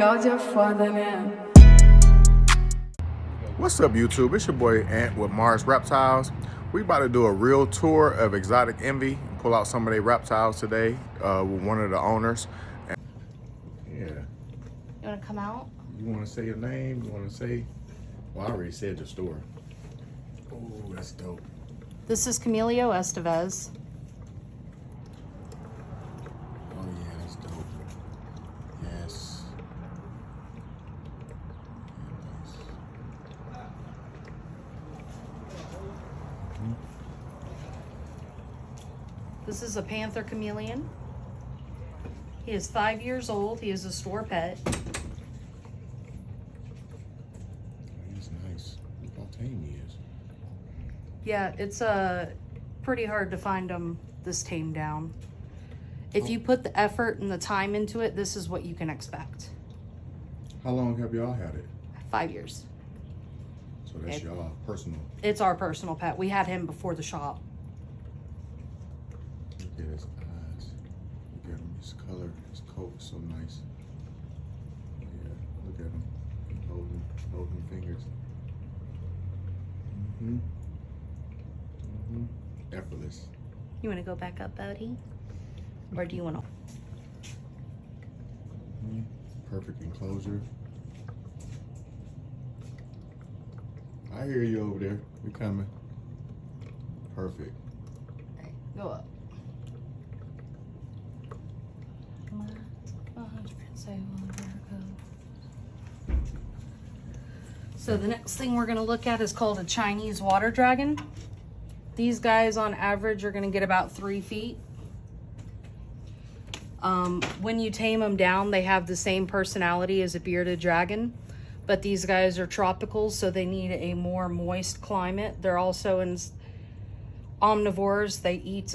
Y'all just further now. What's up, YouTube? It's your boy Ant with Mars Reptiles. We about to do a real tour of Exotic Envy, pull out some of their reptiles today with one of the owners. Yeah. You want to come out? You want to say your name? You want to say? Well, I already said your store. Oh, that's dope. This is Camilo Estevez. Oh yeah, that's dope. Yes. This is a panther chameleon. He is 5 years old. He is a store pet. He's nice. Look how tame he is. Yeah, it's pretty hard to find them this tame down. If you put the effort and the time into it, this is what you can expect. How long have y'all had it? 5 years. So that's y'all personal. It's our personal pet. We had him before the shop. Look at his eyes. Look at him. His color, his coat is so nice. Yeah, look at him. Holding fingers. Effortless. You want to go back up, buddy? Or do you want to? Perfect enclosure. I hear you over there. We're coming. Perfect. All right, go up. Come on. Come on, say go. So the next thing we're gonna look at is called a Chinese water dragon. These guys on average are gonna get about 3 feet. When you tame them down, they have the same personality as a bearded dragon, but these guys are tropicals, so they need a more moist climate. They're also omnivores. They eat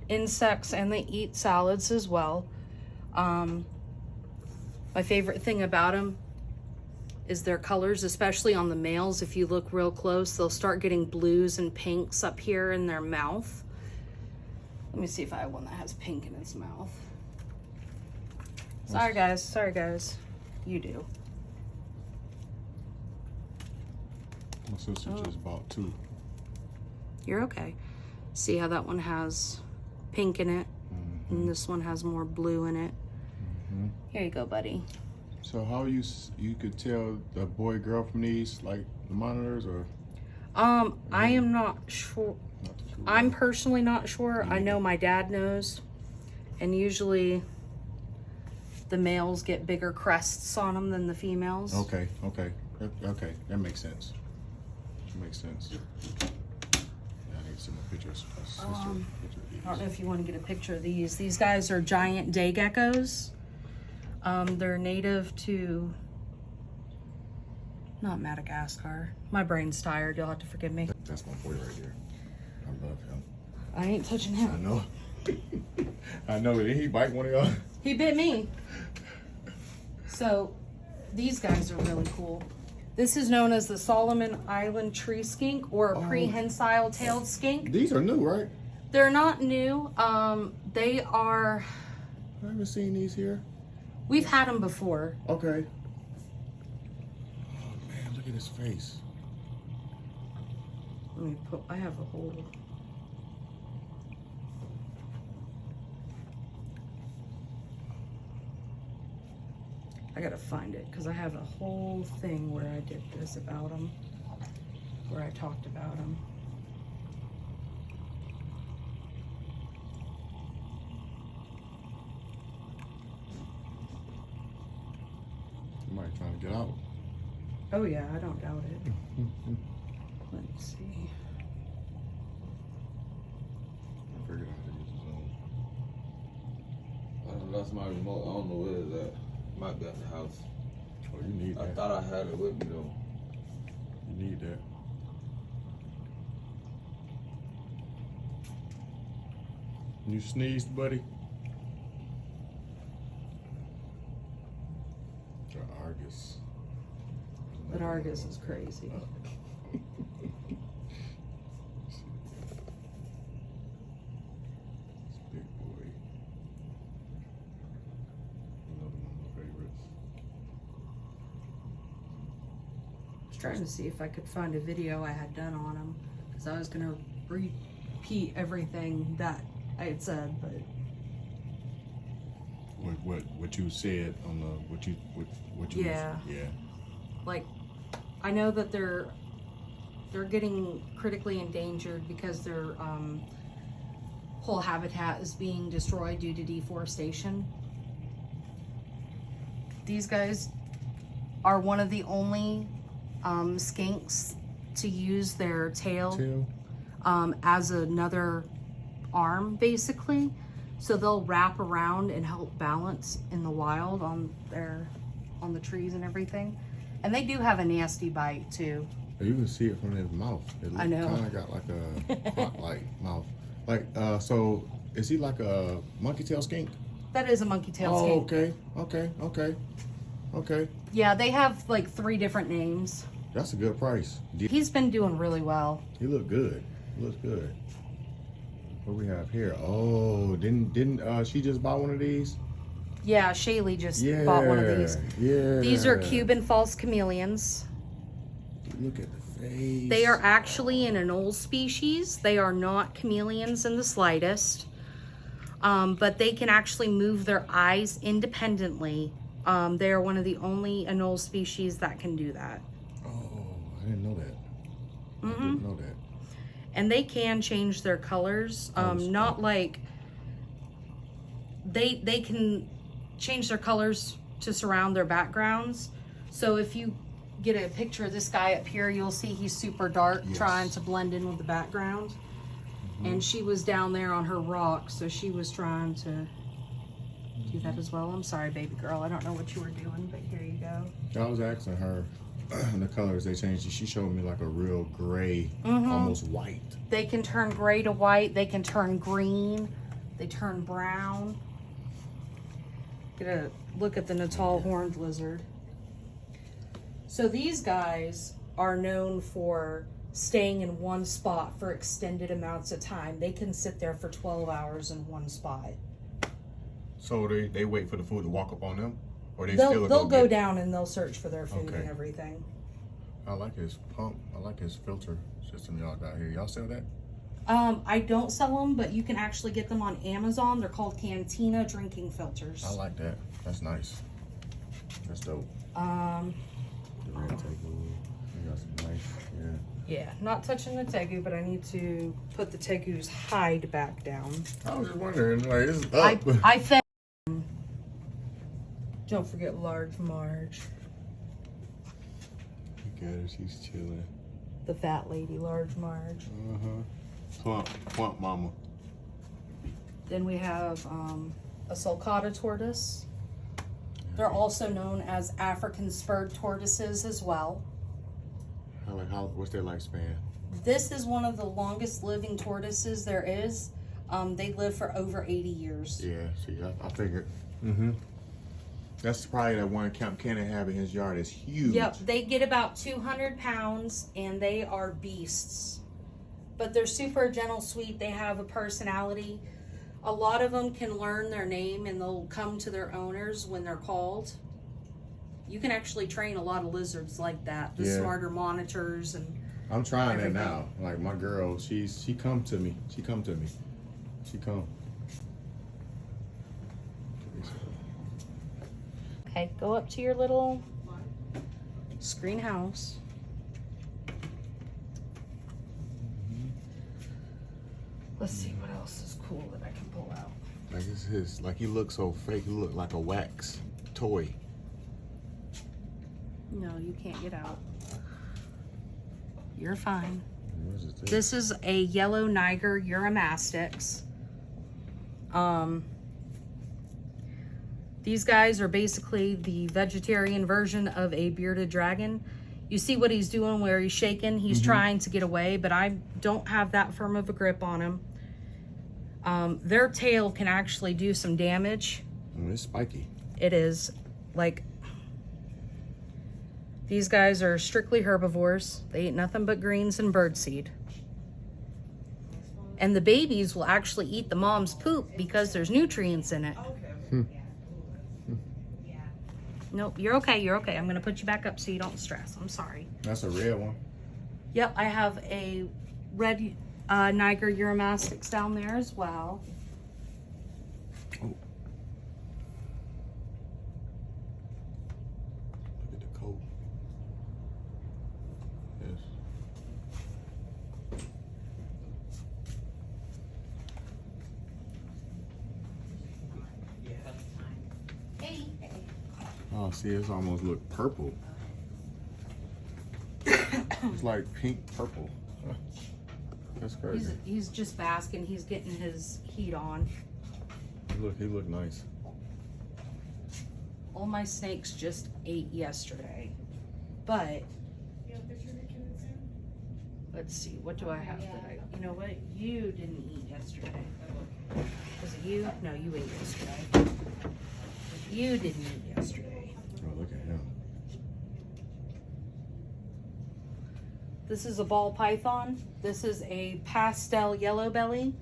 insects and they eat salads as well. My favorite thing about them is their colors, especially on the males. If you look real close, they'll start getting blues and pinks up here in their mouth. Let me see if I have one that has pink in its mouth. Sorry guys, you do. My sister just bought 2. You're okay. See how that one has pink in it, and this one has more blue in it. Here you go, buddy. So how you could tell the boy girl from these, like the monitors, or? I am not sure. I'm personally not sure. I know my dad knows, and usually the males get bigger crests on them than the females. Okay, that makes sense. Makes sense. Yeah, I need to see my pictures. I don't know if you want to get a picture of these. These guys are giant day geckos. They're native to, not Madagascar. My brain's tired. You'll have to forgive me. That's my boy right here. I love him. I ain't touching him. I know. I know. Did he bite one of y'all? He bit me. So these guys are really cool. This is known as the Solomon Island tree skink, or a prehensile tailed skink. These are new, right? They're not new. They are. I haven't seen these here. We've had them before. Okay. Oh man, look at his face. Let me put. I have a whole. I gotta find it because I have a whole thing where I did this about them, where I talked about them. Somebody trying to get out. Oh yeah, I don't doubt it. Let's see. I figured out how to use his own. I lost my remote. I don't know where it's at. Might be at the house. Oh, you need that. I thought I had it with me though. You need that. You sneezed, buddy? The Argus. But Argus is crazy. Big boy. Another one of my favorites. Trying to see if I could find a video I had done on them, because I was gonna repeat everything that I had said, but what you said on the what you Yeah. yeah. like I know that they're getting critically endangered because their whole habitat is being destroyed due to deforestation. These guys are one of the only skinks to use their tail as another arm, basically. So they'll wrap around and help balance in the wild on the trees and everything. And they do have a nasty bite too. You can see it from his mouth. It I know. Kind of got like a hawk-like mouth. Like, so is he like a monkey tail skink? That is a monkey tail skink. Okay. Yeah, they have like 3 different names. That's a good price. He's been doing really well. He look good. He looks good. What we have here? Oh, didn't she just buy one of these? Yeah, Shaylee just bought one of these. Yeah. These are Cuban false chameleons. Look at the face. They are actually an anole species. They are not chameleons in the slightest. But they can actually move their eyes independently. They are one of the only anole species that can do that. Oh, I didn't know that. I didn't know that. And they can change their colors. Not like they can change their colors to surround their backgrounds. So if you get a picture of this guy up here, you'll see he's super dark, trying to blend in with the background. And she was down there on her rock, so she was trying to do that as well. I'm sorry, baby girl. I don't know what you were doing, but here you go. I was asking her the colors they changed. She showed me like a real gray, almost white. They can turn gray to white. They can turn green. They turn brown. Get a look at the Natal horned lizard. So these guys are known for staying in one spot for extended amounts of time. They can sit there for 12 hours in one spot. So they wait for the food to walk up on them? Or They'll go down and they'll search for their food and everything. I like his pump. I like his filter system y'all got here. Y'all sell that? I don't sell them, but you can actually get them on Amazon. They're called Cantina drinking filters. I like that. That's nice. That's dope. The red tegu. You got some nice, Yeah, not touching the tegu, but I need to put the tegu's hide back down. I was just wondering, like, this is up. I fed. Don't forget large Marge. Look at her, she's chilling. The fat lady, large Marge. Plump mama. Then we have a sulcata tortoise. They're also known as African spurred tortoises as well. What's their lifespan? This is one of the longest living tortoises there is. They live for over 80 years. Yeah, see, I figured. That's probably that one Camp Cannon have in his yard is huge. Yep, they get about 200 pounds and they are beasts. But they're super gentle, sweet. They have a personality. A lot of them can learn their name and they'll come to their owners when they're called. You can actually train a lot of lizards like that. The smarter monitors and I'm trying everything. that now. Like my girl, she come to me. She come. Okay, go up to your little screen house. Let's see what else is cool that I can pull out. Like it's his. Like he looks so fake. He look like a wax toy. No, you can't get out. You're fine. Where's the thing? This is a yellow Niger Eurymastix. These guys are basically the vegetarian version of a bearded dragon. You see what he's doing where he's shaking? He's trying to get away, but I don't have that firm of a grip on him. Their tail can actually do some damage. It's spiky. It is. Like, these guys are strictly herbivores. They eat nothing but greens and birdseed. And the babies will actually eat the mom's poop because there's nutrients in it. Nope, you're okay. You're okay. I'm gonna put you back up so you don't stress. I'm sorry. That's a red one. Yep, I have a red Niger Uromastyx down there as well. Oh. Look at the coat. Yes. Oh, see, it's almost look purple. It's like pink purple. That's crazy. He's just basking. He's getting his heat on. He look nice. All my snakes just ate yesterday, but let's see. What do I have today? You know what? You didn't eat yesterday. Was it you? No, you ate yesterday. You didn't eat yesterday. Oh, look at him. This is a ball python. This is a pastel yellow belly.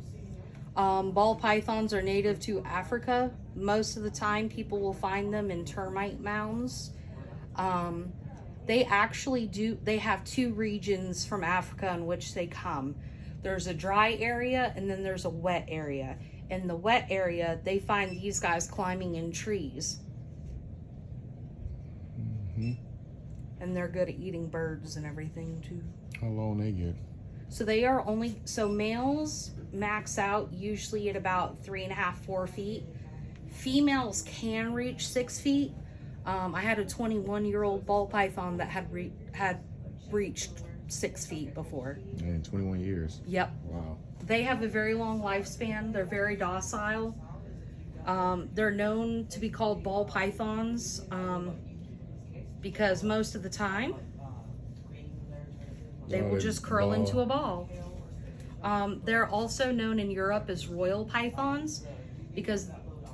Ball pythons are native to Africa. Most of the time people will find them in termite mounds. They have two regions from Africa in which they come. There's a dry area and then there's a wet area. In the wet area, they find these guys climbing in trees. And they're good at eating birds and everything too. How long they get? So males max out usually at about 3.5, 4 feet. Females can reach 6 feet. I had a 21-year-old ball python that had reached 6 feet before. In 21 years. Yep. Wow. They have a very long lifespan. They're very docile. They're known to be called ball pythons because most of the time they will just curl into a ball. They're also known in Europe as royal pythons because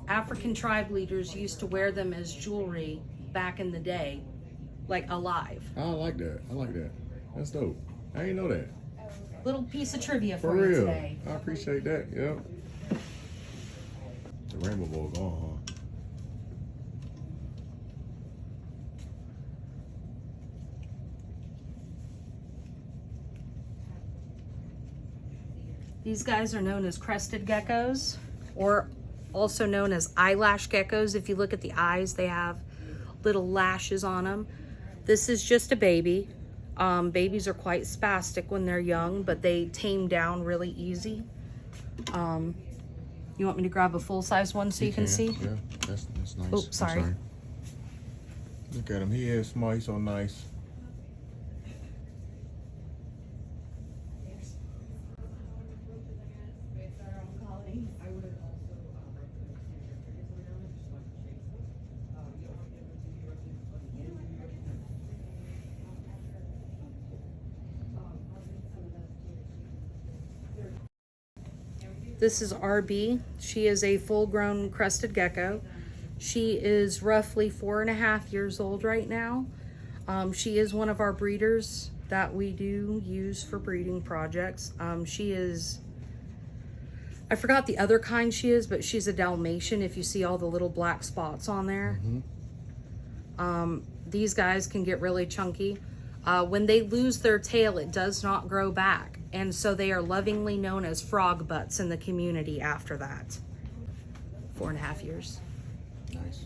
African tribe leaders used to wear them as jewelry back in the day, like alive. I like that. I like that. That's dope. I didn't know that. Little piece of trivia for For you real. today. I appreciate that. Yep. The rainbow ball gone, huh? These guys are known as crested geckos, or also known as eyelash geckos. If you look at the eyes, they have little lashes on them. This is just a baby. Babies are quite spastic when they're young, but they tame down really easy. You want me to grab a full-size one so you can see? Yeah, that's nice. Oh, sorry. Look at him. He is small. He's so nice. This is RB. She is a full-grown crested gecko. She is roughly 4.5 years old right now. She is one of our breeders that we do use for breeding projects. I forgot the other kind she is, but she's a Dalmatian if you see all the little black spots on there. These guys can get really chunky. When they lose their tail, it does not grow back. And so they are lovingly known as frog butts in the community after that. 4.5 years. Nice.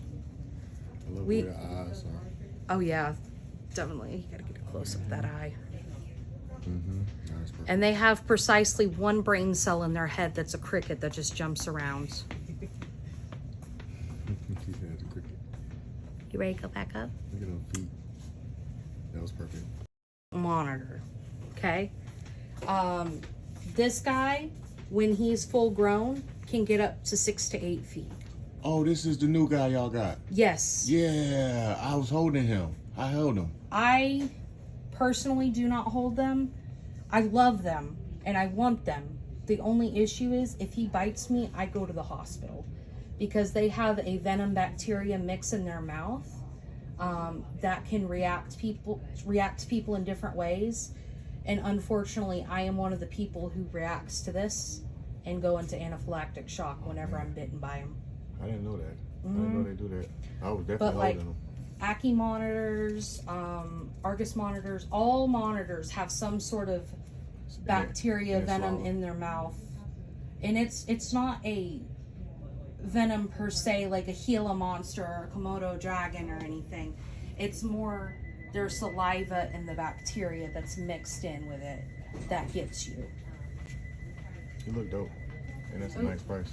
I love where the eyes are. Oh yeah, definitely. You gotta get a close up of that eye. Nice. And they have precisely one brain cell in their head that's a cricket that just jumps around. She said the cricket. You ready to go back up? Look at them feet. That was perfect. Monitor. Okay. This guy, when he's full grown, can get up to 6 to 8 feet. Oh, this is the new guy y'all got. Yes. Yeah, I was holding him. I held him. I personally do not hold them. I love them and I want them. The only issue is if he bites me, I go to the hospital because they have a venom bacteria mix in their mouth that can react to people in different ways. And unfortunately, I am one of the people who reacts to this and go into anaphylactic shock whenever I'm bitten by him. I didn't know that. I didn't know they do that. I was definitely But like, holding him. Ackie monitors, Argus monitors, all monitors have some sort of bacteria venom in their mouth. And it's not a venom per se like a Gila monster or a Komodo dragon or anything. It's more their saliva and the bacteria that's mixed in with it that gets you. You look dope, and that's a nice price.